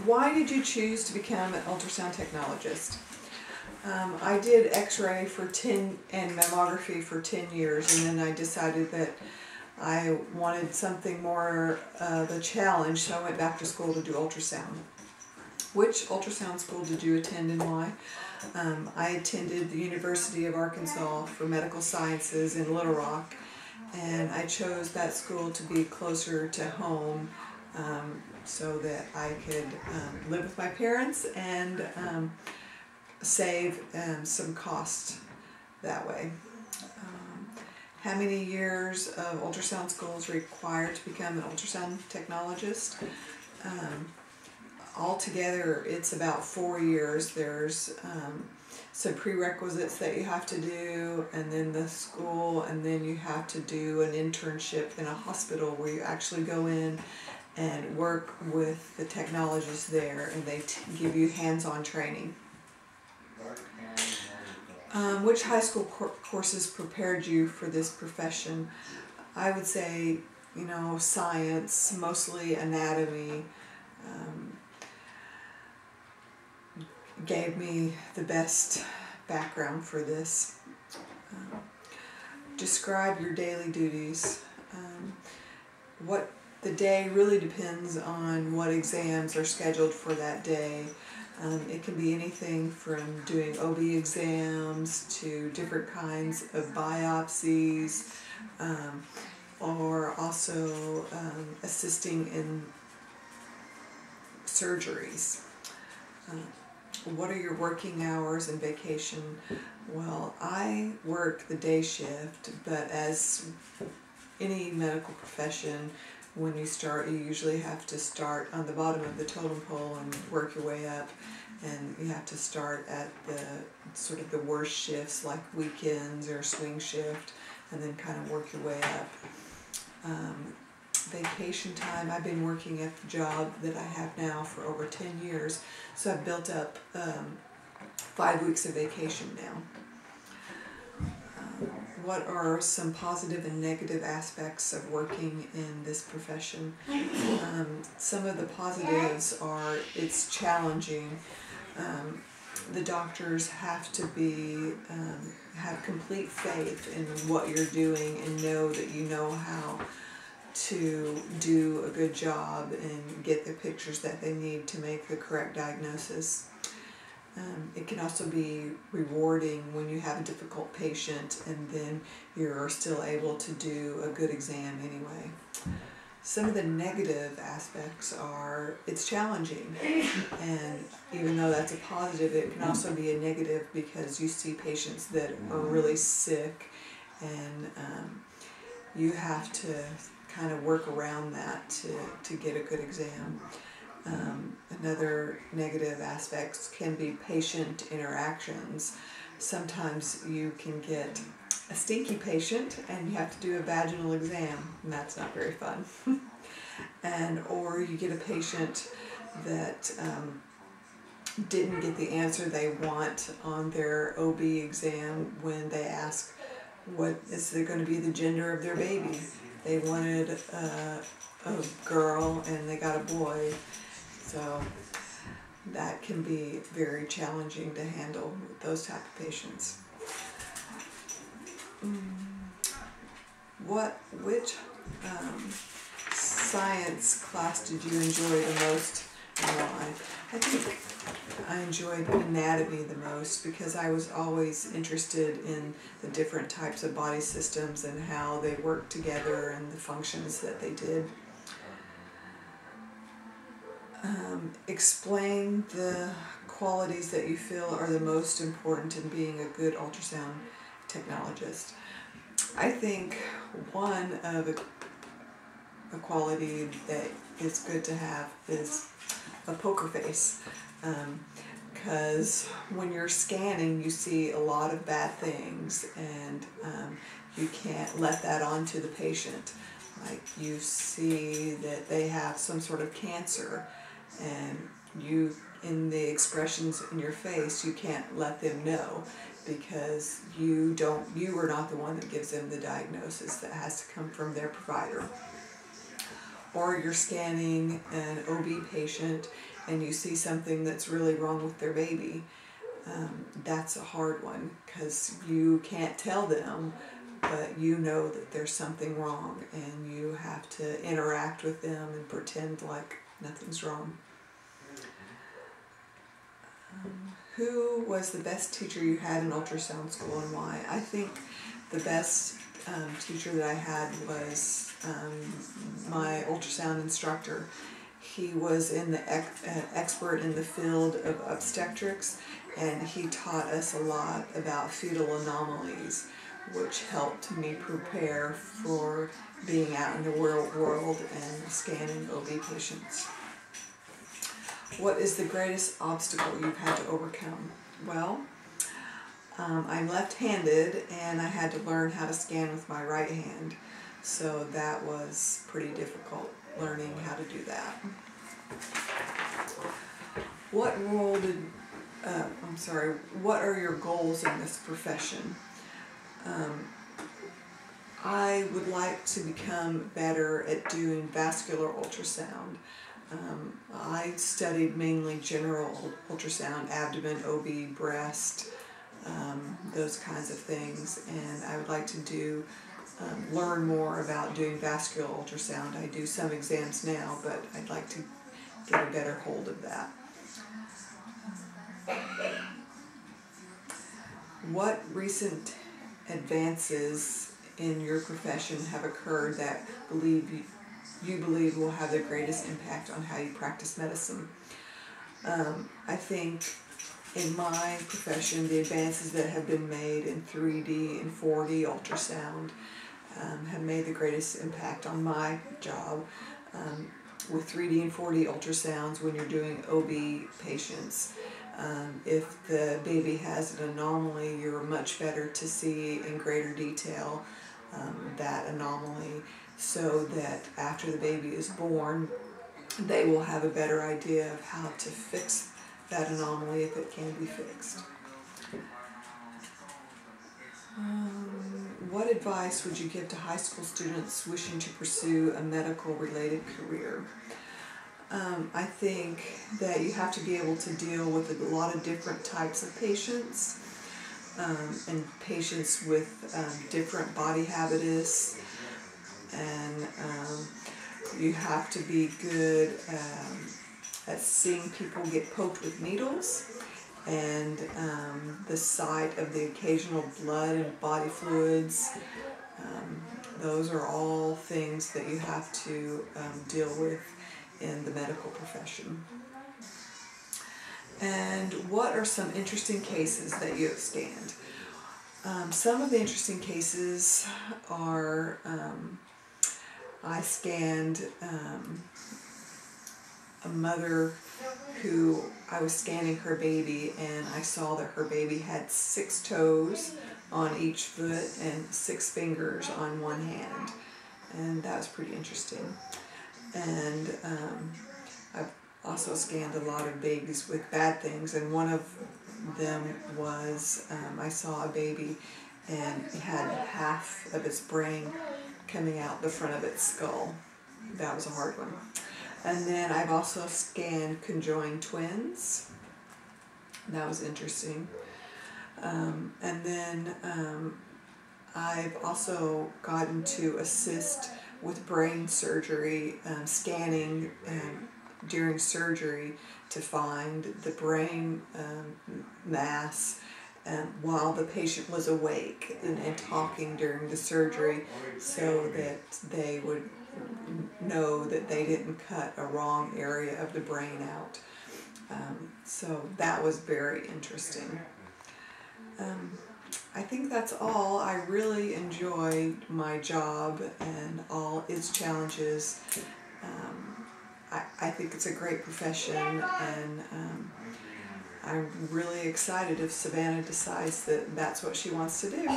Why did you choose to become an ultrasound technologist? I did x-ray for 10 and mammography for 10 years, and then I decided that I wanted something more of a challenge, so I went back to school to do ultrasound. Which ultrasound school did you attend and why? I attended the University of Arkansas for Medical Sciences in Little Rock, and I chose that school to be closer to home so that I could live with my parents and save some cost that way. How many years of ultrasound school is required to become an ultrasound technologist? Altogether, it's about 4 years. There's some prerequisites that you have to do, and then the school, and then you have to do an internship in a hospital where you actually go in and work with the technologists there, and they give you hands-on training. Which high school courses prepared you for this profession? I would say, science, mostly anatomy, gave me the best background for this. Describe your daily duties. What the day really depends on what exams are scheduled for that day. It can be anything from doing OB exams to different kinds of biopsies, or also assisting in surgeries. What are your working hours and vacation? Well, I work the day shift, but as any medical profession, when you start, you usually have to start on the bottom of the totem pole and work your way up, and you have to start at the sort of the worst shifts like weekends or swing shift, and then kind of work your way up. Vacation time, I've been working at the job that I have now for over 10 years, so I've built up 5 weeks of vacation now. What are some positive and negative aspects of working in this profession? Some of the positives are it's challenging. The doctors have to have complete faith in what you're doing and know that you know how to do a good job and get the pictures that they need to make the correct diagnosis. It can also be rewarding when you have a difficult patient and then you're still able to do a good exam anyway. Some of the negative aspects are it's challenging, and even though that's a positive, it can also be a negative because you see patients that are really sick, and you have to kind of work around that to get a good exam. Another negative aspects can be patient interactions. Sometimes you can get a stinky patient and you have to do a vaginal exam, and that's not very fun. Or you get a patient that didn't get the answer they want on their OB exam when they ask what is going to be the gender of their baby. They wanted a girl and they got a boy, so that can be very challenging to handle with those type of patients. Which science class did you enjoy the most and why? I think I enjoyed anatomy the most because I was always interested in the different types of body systems and how they work together and the functions that they did. Explain the qualities that you feel are the most important in being a good ultrasound technologist. I think one of a quality that is good to have is a poker face, because when you're scanning you see a lot of bad things, and you can't let that onto the patient. Like you see that they have some sort of cancer, and in the expressions in your face you can't let them know, because you are not the one that gives them the diagnosis. That has to come from their provider. or you're scanning an OB patient and you see something that's really wrong with their baby. That's a hard one because you can't tell them, but you know that there's something wrong and you have to interact with them and pretend like nothing's wrong. Who was the best teacher you had in ultrasound school and why? I think the best teacher that I had was my ultrasound instructor. He was an expert in the field of obstetrics, and he taught us a lot about fetal anomalies, which helped me prepare for being out in the real world and scanning OB patients. What is the greatest obstacle you've had to overcome? Well, I'm left-handed and I had to learn how to scan with my right hand, so that was pretty difficult, learning how to do that. What are your goals in this profession? I would like to become better at doing vascular ultrasound. I studied mainly general ultrasound, abdomen, OB, breast, those kinds of things, and I would like to learn more about doing vascular ultrasound. I do some exams now, but I'd like to get a better hold of that. What recent advances in your profession have occurred that you believe will have the greatest impact on how you practice medicine? I think in my profession, the advances that have been made in 3D and 4D ultrasound have made the greatest impact on my job. With 3D and 4D ultrasounds, when you're doing OB patients, if the baby has an anomaly, you're much better to see in greater detail that anomaly, so that after the baby is born, they will have a better idea of how to fix that anomaly if it can be fixed. What advice would you give to high school students wishing to pursue a medical-related career? I think that you have to be able to deal with a lot of different types of patients, and patients with different body habitus, and you have to be good at seeing people get poked with needles, and the sight of the occasional blood and body fluids. Those are all things that you have to deal with in the medical profession. And what are some interesting cases that you have scanned? Some of the interesting cases are, I scanned a mother who I was scanning her baby, and I saw that her baby had 6 toes on each foot and 6 fingers on one hand, and that was pretty interesting. And I've also scanned a lot of babies with bad things, and one of them was I saw a baby and it had half of its brain coming out the front of its skull. That was a hard one. And then I've also scanned conjoined twins. That was interesting. And then I've also gotten to assist with brain surgery, scanning during surgery to find the brain mass while the patient was awake and talking during the surgery, so that they would know that they didn't cut a wrong area of the brain out. So that was very interesting. I think that's all. I really enjoyed my job and all its challenges. I think it's a great profession, and I'm really excited if Savannah decides that that's what she wants to do.